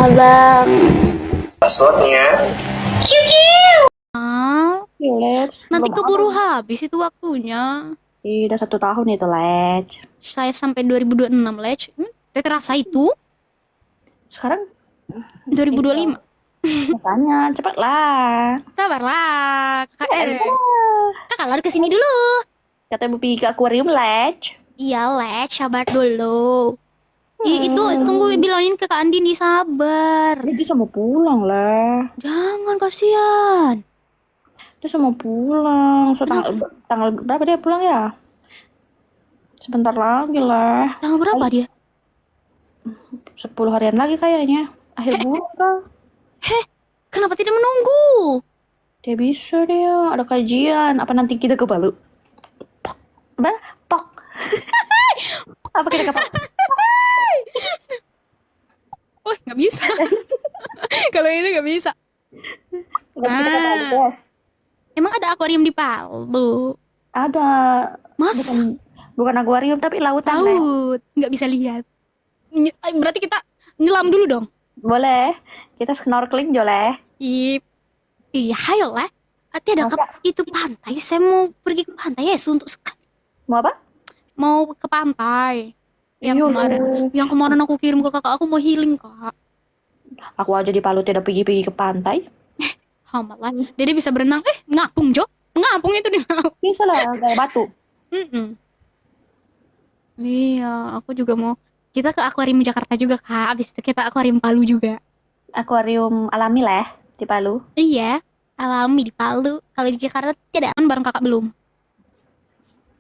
abang. Passwordnya. Ah, Yuk, Lex. nanti Belum keburu apa. habis itu waktunya. Udah 1 tahun itu, Lex. Saya sampai 2026, Lech. Terasa itu Sekarang 2025. makanya cepatlah. Sabarlah, kakak. Ah, Kakak lari ke sini dulu. Katanya mau pergi ke akuarium, Lex. Iya, Lech, sabar dulu. Itu tunggu bilangin ke Kak Andi nih sabar. Dia bisa mau pulang lah. Jangan kasihan. Dia mau pulang. So, tanggal berapa dia pulang ya? Sebentar lagi lah. Tanggal berapa dia? 10 harian lagi kayaknya. Akhir bulan kan. Kenapa tidak menunggu? Dia bisa dia. Ada kajian. Apa nanti kita ke Palu? Pok. Bah, pok. Apa kita ke Palu? Oh, nggak bisa. Kalau itu nggak bisa. Kita ke Palu, guys. Emang ada akuarium di Palu? Ada. Masa? Bukan akuarium tapi lautan, Lex. Laut. Nggak bisa lihat. Berarti kita nyelam dulu dong. Boleh. Kita snorkeling boleh. Iya, hayo lah. Tidak ke itu pantai. Saya mau pergi ke pantai ya, untuk sekali. Mau apa? Mau ke pantai. Yang Iya, kemarin, Lex. yang kemarin aku kirim ke kakak, aku mau healing kak. Aku aja di Palu tidak pergi-pergi ke pantai. Hamalah. Dede bisa berenang. Ngapung Jo. Ngapung itu di laut. Bisa lah, kayak batu. Iya, aku juga mau. Kita ke akuarium Jakarta juga kak. Abis itu kita akuarium Palu juga. Akuarium alami lah ya, di Palu. Iya, alami di Palu. Kalau di Jakarta tidak kan bareng kakak belum.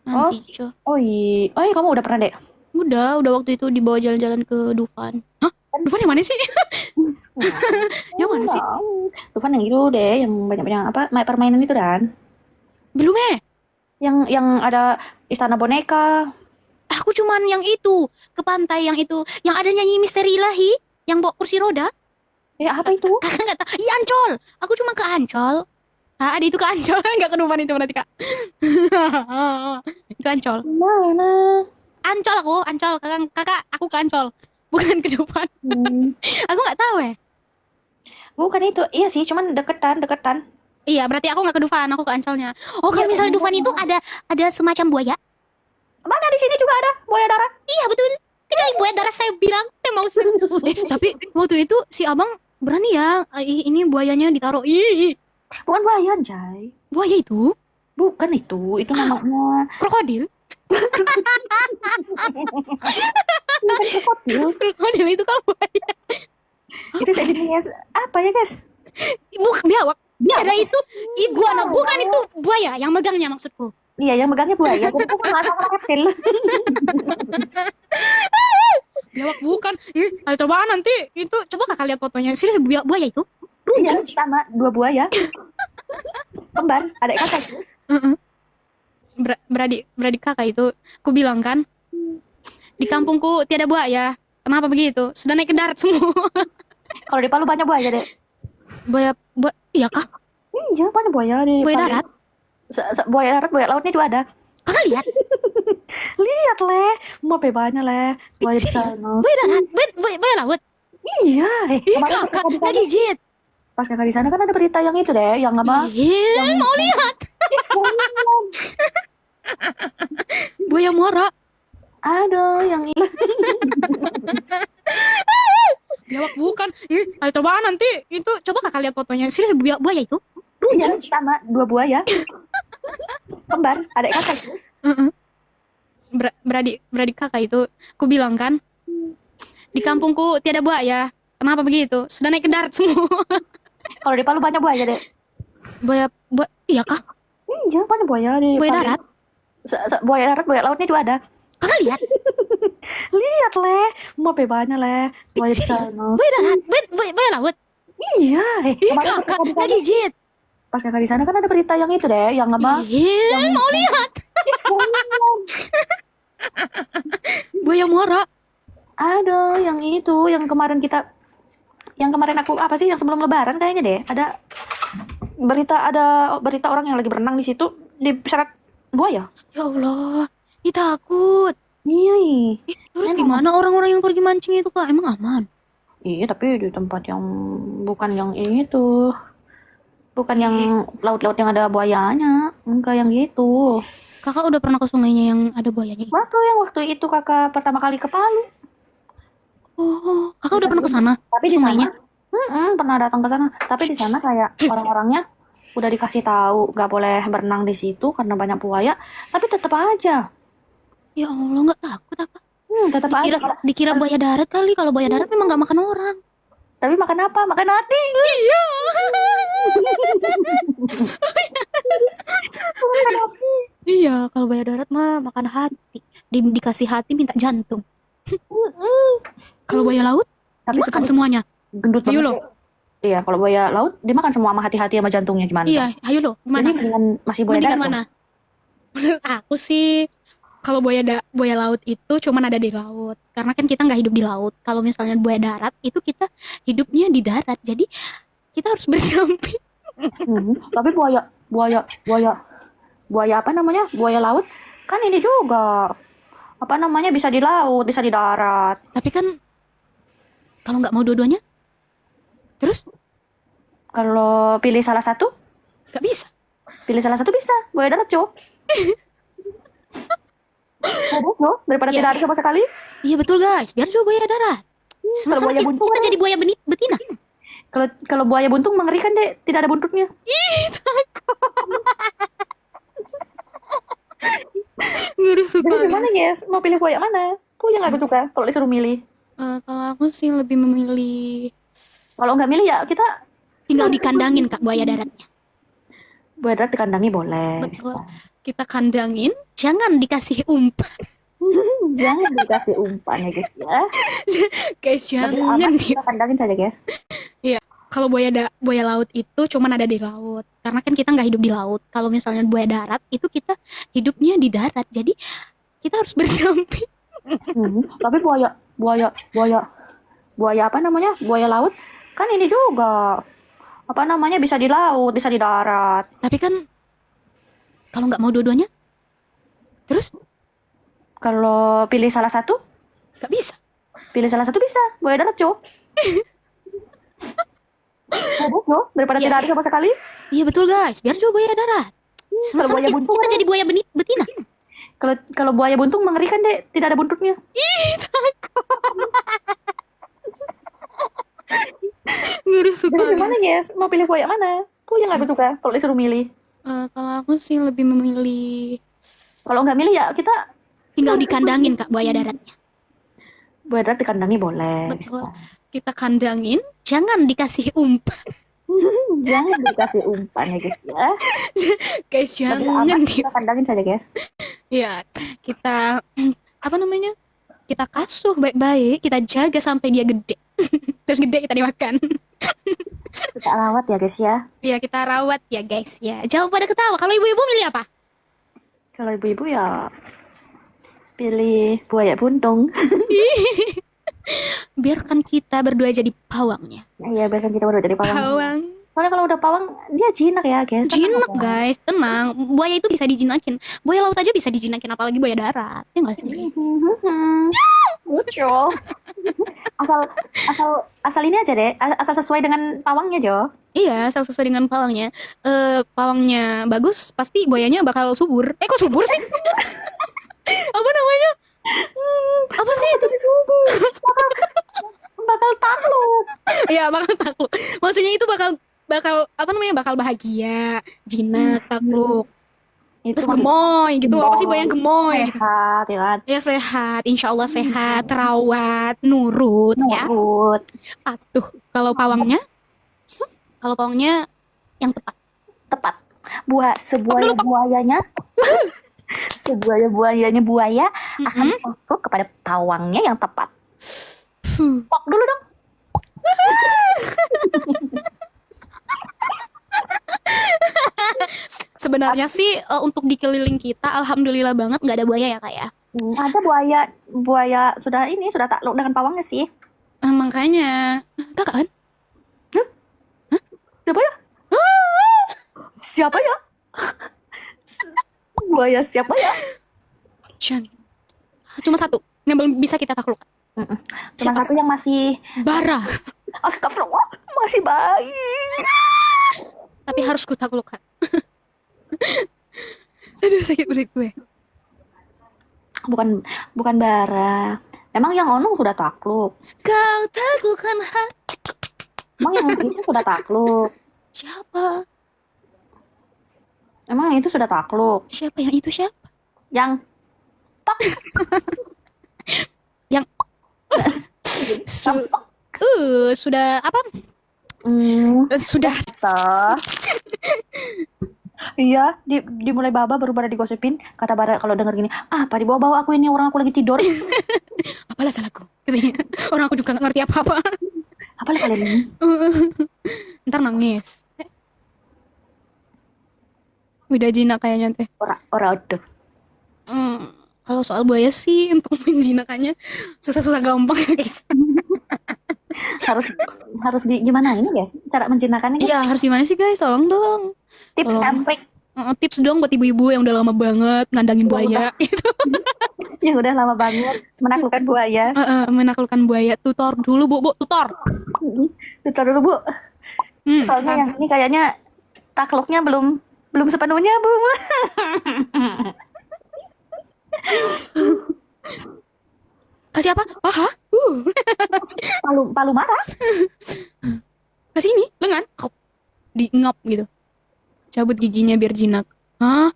Nanti Jo. Oh iya, kamu udah pernah deh? Udah waktu itu dibawa jalan-jalan ke Dufan. Hah? Dufan yang mana sih? Yang mana sih? Dufan yang itu deh, yang banyak-banyak apa, permainan itu kan? Belum Yang ada istana boneka. Aku cuman yang itu, ke pantai yang itu, yang ada nyanyi Misteri Ilahi, yang bawa kursi roda. Apa itu? Kakak nggak tahu. Iya, Ancol. Aku cuma ke Ancol. Ada itu ke Ancol, nggak ke Dufan itu berarti kak. Itu Ancol. Mana? Ancol. Kakak, aku ke Ancol. Bukan ke Dufan. Aku nggak tahu ya. Bukan itu. Iya sih, cuman deketan. Iya, berarti aku nggak ke Dufan, aku ke Ancolnya. Oh, kalau misalnya Dufan itu ada semacam buaya. Mana di sini juga ada buaya darat. Iya, betul. Kecuali buaya darat saya bilang teh mau tapi waktu itu si abang berani ya. Ini buayanya ditaruh. Bukan buaya, Anjay. Buaya itu? Bukan itu namanya Krokodil. krokodil. Krokodil itu kan buaya. Itu sejenis apa ya, guys? Bukan biawak. Ada itu iguana, bukan itu buaya yang megangnya maksudku. Iya, yang megangnya buaya. Kita sama reptil. Biawak bukan. Ayo coba nanti itu coba kakak lihat fotonya. Serius buaya itu? Iya, sama 2 buaya. Kembar, adik kakak. Beradik kakak itu, ku bilang kan, di kampungku tiada buaya. Kenapa begitu? Sudah naik ke darat semua. Kalau di Palu banyak buaya, Dek. Buaya, iya kah? Iya, banyak buaya di Buaya Palu. darat? Buaya darat, buaya lautnya juga ada. Kakak lihat? Lihat, Le. Mau banyak, Le. Buaya di sana. Buaya darat? Buaya laut? Iya, kemarin Kakak, pas nggak gigit. pas kakak di sana kan ada berita yang itu deh, yang apa? Mau lihat? Buaya muara. Ada yang itu. Biawak bukan. Ayo coba nanti itu coba kakak lihat fotonya. Serius buaya itu? Iya, sama 2 buaya. Kembar, adik kakak. Beradik kakak itu, ku bilang kan, di kampungku tiada buaya. Kenapa begitu? Sudah naik ke darat semua. Kalau di Palu banyak buaya, Dek. Buaya, iya kah? Iya, banyak buaya di Buaya Palu. darat? Buaya darat, buaya lautnya juga ada. Kakak lihat? Lihat, Le. Mau banyak, Le. Buaya di sana. Buaya darat? Buaya laut? Iya, kemarin Kakak, nggak gigit. pas kakak di sana kan ada berita yang itu deh, yang apa? Mau lihat? Buaya muara. Ada yang itu, yang kemarin aku apa sih, yang sebelum Lebaran kayaknya deh, ada berita orang yang lagi berenang di situ diseret buaya. Ya Allah, takut. Iya. Terus Emang. gimana orang-orang yang pergi mancing itu kak? Emang aman? Iya, tapi di tempat yang bukan yang itu. Bukan yang laut-laut yang ada buayanya. Enggak yang gitu. Kakak udah pernah ke sungainya yang ada buayanya? Waktu itu kakak pertama kali ke Palu. Oh, kakak udah pernah ke sana? Tapi di sana, Sungainya? pernah datang ke sana. Tapi di sana kayak orang-orangnya udah dikasih tahu nggak boleh berenang di situ karena banyak buaya. Tapi tetap aja. Ya Allah, nggak takut apa? Tetap Dikira, aja. dikira buaya darat kali. Kalau buaya darat memang nggak makan orang. Tapi makan apa? Makan hati. Iya. Makan hati. Iya, kalau buaya darat mah makan hati. Dikasih hati minta jantung. Kalau buaya laut, Tapi dimakan sekarang semuanya. gendut Ayo banget. lo. Iya, kalau buaya laut dia makan semua sama hati-hati sama jantungnya gimana? Iya, ayo lo. Jadi Gimana? mendingan masih buaya Mendingan darat. mana? Menurut aku sih, kalau buaya laut itu cuman ada di laut. Karena kan kita nggak hidup di laut. Kalau misalnya buaya darat, itu kita hidupnya di darat. Jadi kita harus berdamping. Tapi buaya apa namanya? Buaya laut kan ini juga apa namanya bisa di laut, bisa di darat. Tapi kan kalau nggak mau dua-duanya, terus Kalau pilih salah satu, nggak bisa. bisa. Buaya darat, Jo. Daripada Iya. tidak ada sama sekali. Iya betul guys, biar juga buaya darat. Kalau Sama-sama buaya kita, buntung, kita jadi buaya betina. kalau buaya buntung mengerikan deh, tidak ada buntutnya. Ngeri Jadi gimana guys? Mau pilih buaya mana? Buaya nggak suka kalau disuruh milih. Kalau aku sih lebih memilih Kalau nggak milih ya kita tinggal dikandangin kak buaya daratnya. buaya darat dikandangi boleh. Betul. Kita kandangin, jangan dikasih umpan. Jangan dikasih umpan ya guys ya. Guys, Lebih jangan aman di. kita kandangin saja guys. Kalau buaya laut itu cuman ada di laut. Karena kan kita nggak hidup di laut. Kalau misalnya buaya darat itu kita hidupnya di darat. Jadi kita harus berdamping. Tapi buaya apa namanya? Buaya laut kan ini juga apa namanya bisa di laut, bisa di darat. Tapi kan kalau nggak mau dua-duanya, terus Kalau pilih salah satu, nggak bisa. bisa. Buaya darat, Jo. Daripada Iya. tidak ada sama sekali. Iya betul guys, biar juga buaya darat. Sama-sama buaya kita, buntung kita kan- jadi buaya betina. Kalau buaya buntung mengerikan deh, tidak ada buntutnya. Ngeri Jadi gimana guys? Mau pilih buaya mana? Buaya nggak suka kalau disuruh milih. Kalau aku sih lebih memilih Kalau nggak milih ya kita tinggal dikandangin kak buaya daratnya. buaya darat dikandangi boleh. Betul. Kita kandangin, jangan dikasih umpan. Jangan dikasih umpan ya guys ya. Guys, Lebih jangan aman di. kita kandangin saja guys. Ya, kita apa namanya? Kita kasuh baik-baik, kita jaga sampai dia gede. Terus gede kita dimakan. Kita rawat ya guys ya. Ya, kita rawat ya guys ya. Jangan pada ketawa. Kalau ibu-ibu milih apa? Kalau ibu-ibu ya pilih buaya buntung. Biarkan kita berdua jadi pawangnya. Iya, biarkan kita baru jadi pawang. Pawang. Soalnya kalau udah pawang dia jinak ya guys. Jinak guys, tenang. Buaya itu bisa dijinakin. Buaya laut aja bisa dijinakin, apalagi buaya darat. Ya nggak sih? Lucu. asal ini aja deh. Asal sesuai dengan pawangnya Jo. Iya, asal sesuai dengan pawangnya. Pawangnya bagus, pasti buayanya bakal subur. Kok subur sih? Apa namanya? Apa sih itu? Subur. Bakal takluk. Iya, bakal takluk. Maksudnya itu bakal apa namanya? Bakal bahagia, jinak, takluk. Itu Terus gemoy gitu. Apa sih buaya yang gemoy gitu? sehat ya kan. Ya sehat, insya Allah sehat, terawat, nurut, ya, Nurut. patuh. Kalau pawangnya yang tepat. Tepat. Sebuaya-buayanya buaya akan takluk kepada pawangnya yang tepat. Pok dulu dong. Sebenarnya sih untuk di keliling kita, alhamdulillah banget nggak ada buaya ya kak ya. Ada buaya sudah takluk dengan pawangnya sih. Makanya kakak kan? Siapa ya? Siapa ya? Buaya siapa ya? Cuma satu yang belum bisa kita taklukkan. Mm-mm. Cuma Siapa? satu yang masih, Bara. astagfirullah, masih bayi. Tapi harus kutaklukkan. Aduh, sakit perut gue. Bukan bukan bara. Emang yang Ono sudah takluk. Kau taklukkan hati. Emang yang itu sudah takluk. Siapa? Emang yang itu sudah takluk. Siapa yang itu siapa? Yang Yang sudah apa? Sudah Tah. Iya, dimulai Baba baru pada digosipin. Kata Bara kalau denger gini, apa dibawa-bawa aku ini, orang aku lagi tidur. apalah salahku. Katanya. Orang aku juga gak ngerti apa-apa. Apalah kalian ini? Ntar nangis. Udah jinak kayaknya teh. Ora aduh. Kalau soal buaya sih untuk menjinakannya susah-susah gampang ya guys. harus gimana ini guys? Cara menjinakkannya guys? Iya harus gimana sih guys? Tolong dong. Tips Tolong. and trick Tips dong buat ibu-ibu yang udah lama banget ngandangin buaya. Gitu. yang udah lama banget menaklukkan buaya. Menaklukkan buaya. Tutor dulu bu, tutor. Tutor dulu Bu. Soalnya yang ini kayaknya takluknya belum sepenuhnya Bu. Kasih apa? Paha? Palu marah. Kasih ini, lengan. Hop. Diingap gitu. Cabut giginya biar jinak. Hah?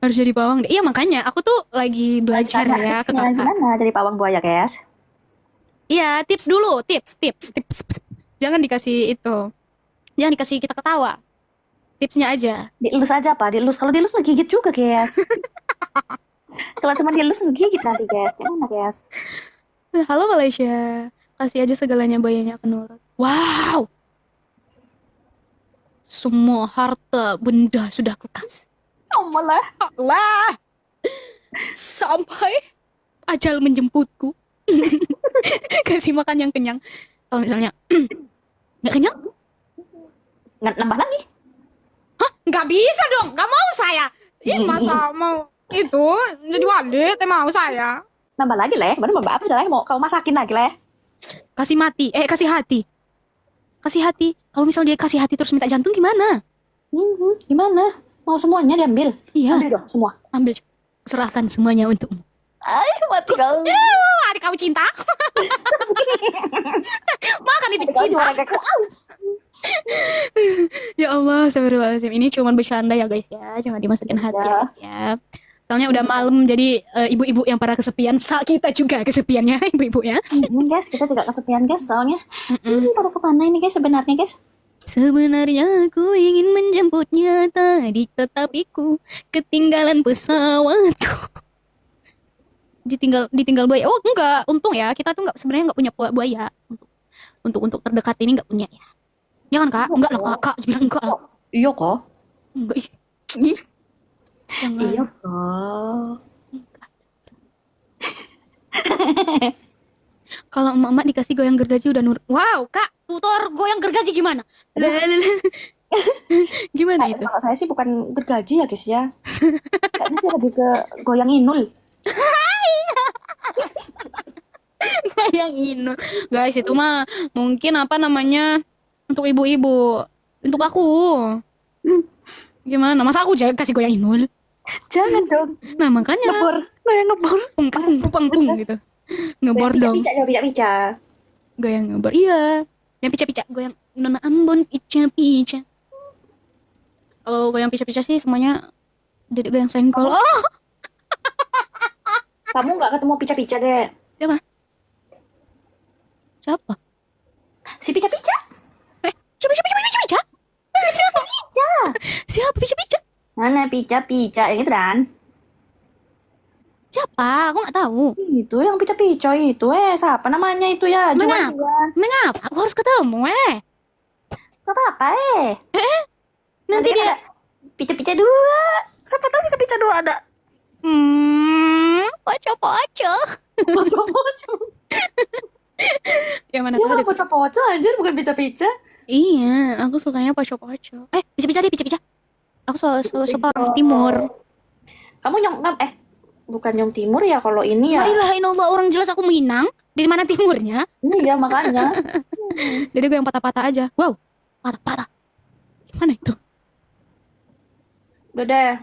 Harus jadi pawang deh. Iya makanya aku tuh lagi belajar ya ke kakak. Gimana jadi pawang buaya guys? Iya, tips dulu, tips. Jangan dikasih itu. Jangan dikasih kita ketawa. Tipsnya aja. Dielus aja Pak, dielus. Kalau dielus ngegigit juga guys. Kalau cuma dielus ngegigit nanti guys. Gimana guys? Halo Malaysia. Kasih aja segalanya buayanya akan nurut. Wow. Semua harta benda sudah kekasih. Oh malah. Allah. Sampai ajal menjemputku. Kasih makan yang kenyang. Kalau misalnya nggak kenyang, Nambah lagi. hah? Nggak bisa dong. Nggak mau saya. Ih, masa mau itu jadi wadit mau saya. Nambah lagi leh. Baru mbak apa leh? Mau kau masakin lagi leh? Kasih mati. Kasih hati. Kasih hati. Kalau misalnya dia kasih hati terus minta jantung gimana? Gimana? Mau semuanya diambil? Iya. Ambil dong semua. Ambil. Serahkan semuanya untukmu. Ay, mati kau. Adik kamu cinta. Makan itu Kau cinta. cuma agak Ya Allah, astagfirullahaladzim. Ini cuma bercanda ya guys ya. Jangan dimasukin hati ya guys ya. Soalnya udah malam jadi ibu-ibu yang para kesepian, kita juga kesepiannya ibu-ibu ya. guys, kita juga kesepian guys soalnya. Pada kemana ini guys sebenarnya guys? Sebenarnya aku ingin menjemputnya tadi, tetapi ku ketinggalan pesawatku. Ditinggal buaya. Oh enggak, untung ya kita tuh sebenarnya nggak punya buaya untuk terdekat ini nggak punya ya. Ya kan kak? Enggak lah kak bilang enggak lah. Iya kok. Enggak ih. Jangan. Iya kok. Kalau emak dikasih goyang gergaji udah nurut. Wow kak, tutor goyang gergaji gimana? Gimana itu? Kalau saya sih bukan gergaji ya guys ya. Kayaknya sih lebih ke goyang inul. Goyang inul. Guys itu mah mungkin apa namanya untuk ibu-ibu. Untuk aku. Gimana? Masa aku kasih goyang inul? Jangan dong. Nah makanya Ngebor. Goyang ngebor. pung gitu. Ngebor dong. Pica. Goyang ngebor. Iya. Yang pica-pica. Goyang Nona Ambon pica-pica. Kalau goyang pica-pica sih semuanya dedek goyang sengkol. Oh. Kamu nggak ketemu pica-pica deh. Siapa? Si pica-pica. Siapa pica? Siapa pica-pica? Mana pica-pica yang itu Dan? Siapa? Aku nggak tahu. Itu yang pica-pica itu siapa namanya itu ya? Mengapa? Aku harus ketemu Gak apa-apa Nanti kan dia. ada pica-pica dua. Siapa tahu pica-pica dua ada. Poco-poco. Poco-poco. Yang mana Ya tahu deh. poco-poco anjir bukan pica-pica. Iya, aku sukanya poco-poco. Pica-pica deh, pica-pica. Aku suka orang timur. Kamu bukan nyong timur ya kalau ini ya. La ilaha illallah, orang jelas aku Minang. Di mana timurnya? Iya, makanya. Jadi gue yang patah-patah aja. Wow, patah-patah. Gimana itu? Udah deh.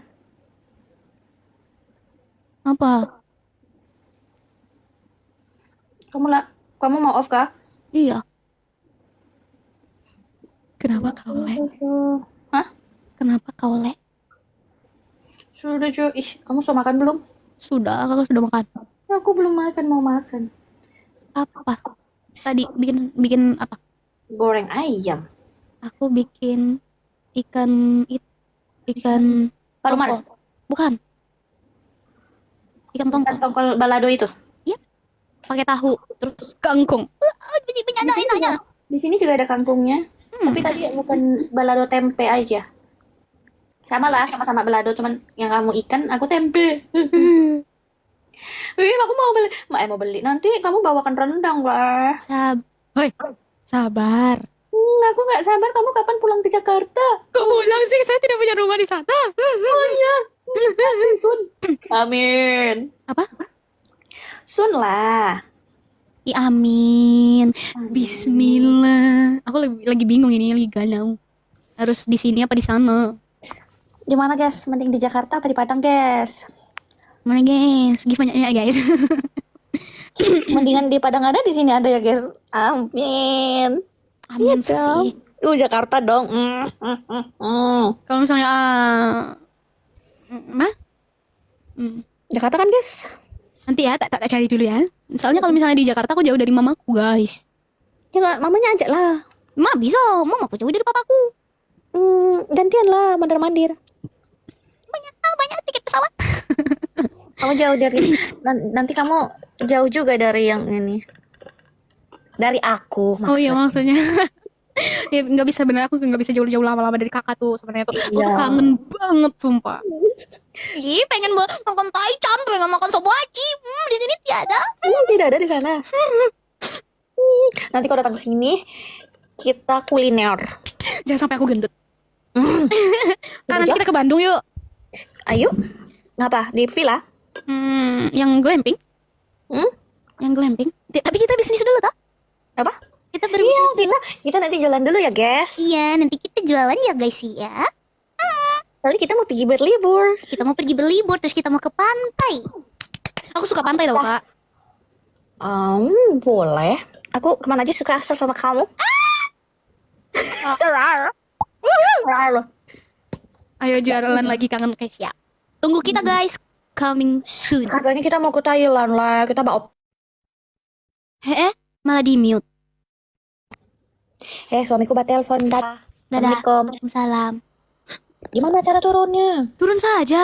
Apa? Kamu mau off kah? Iya. Kenapa kau le? Hah? Kenapa kau le? Sudah, cuy. Ih, kamu sudah makan belum? Sudah, kakak sudah makan. Aku belum makan, mau makan. Apa? Tadi bikin apa? Goreng ayam. Aku bikin ikan Paruman. tongkol. Bukan. Ikan tongkol. Tongkol balado itu. Iya. Pakai tahu, terus kangkung. Jadi banyak. Di sini juga ada kangkungnya. Tapi tadi bukan balado tempe aja. Sama lah, sama-sama balado, cuman yang kamu ikan, aku tempe. Wih, aku mau beli. Nanti kamu bawakan rendang lah. Hoi, sabar. Aku nggak sabar. Kamu kapan pulang ke Jakarta? Kok pulang sih? Saya tidak punya rumah di sana. Oh iya. Sun. Amin. Apa? Sun lah. Amin. Bismillah. Aku lagi bingung ini, lagi galau. Harus di sini apa di sana? Di mana, guys? Mending di Jakarta apa di Padang, guys? Mana guys? Gimana ya guys? Mendingan di Padang ada, di sini ada ya, guys. Amin. Amin sih. Jakarta dong. Kalau misalnya mah? Jakarta kan, guys? Nanti ya, tak cari dulu ya. Soalnya kalau misalnya di Jakarta aku jauh dari mamaku, guys. Ya nggak, mamanya ajak lah. Ma bisa, mamaku jauh dari papaku. Gantian lah, mandir-mandir. Banyak tiket pesawat. Kamu jauh dari nanti kamu jauh juga dari yang ini. Dari aku maksudnya. Oh iya maksudnya. Ya nggak bisa, bener aku nggak bisa jauh-jauh lama-lama dari kakak tuh sebenarnya tuh. Aku tuh kangen banget sumpah. Ih, pengen makan taichan, pengen makan sobachi. Di sini tiada. Tidak ada di sana. Nanti kalau datang ke sini kita kuliner. Jangan sampai aku gendut. Kan nanti kita ke Bandung yuk. Ayo. Ngapa? Di villa? Yang glamping. Yang glamping. Tapi kita bisnis dulu tak? Apa? Kita berbisnis dulu. Kita nanti jalan dulu ya, guys. Iya, nanti kita jualan ya guys ya. Tadi kita mau pergi berlibur. Kita mau pergi berlibur, terus kita mau ke pantai. Aku suka pantai tau kak. Boleh. Aku kemana aja suka, asal sama kamu. Ayo jalan lagi, kangen Kesia. Tunggu kita guys. Coming soon. Katanya kita mau ke Thailand lah. Kita bawa. Malah di mute. Suamiku buat telepon. Dadah. Assalamualaikum. Waalaikumsalam. Gimana cara turunnya? Turun saja.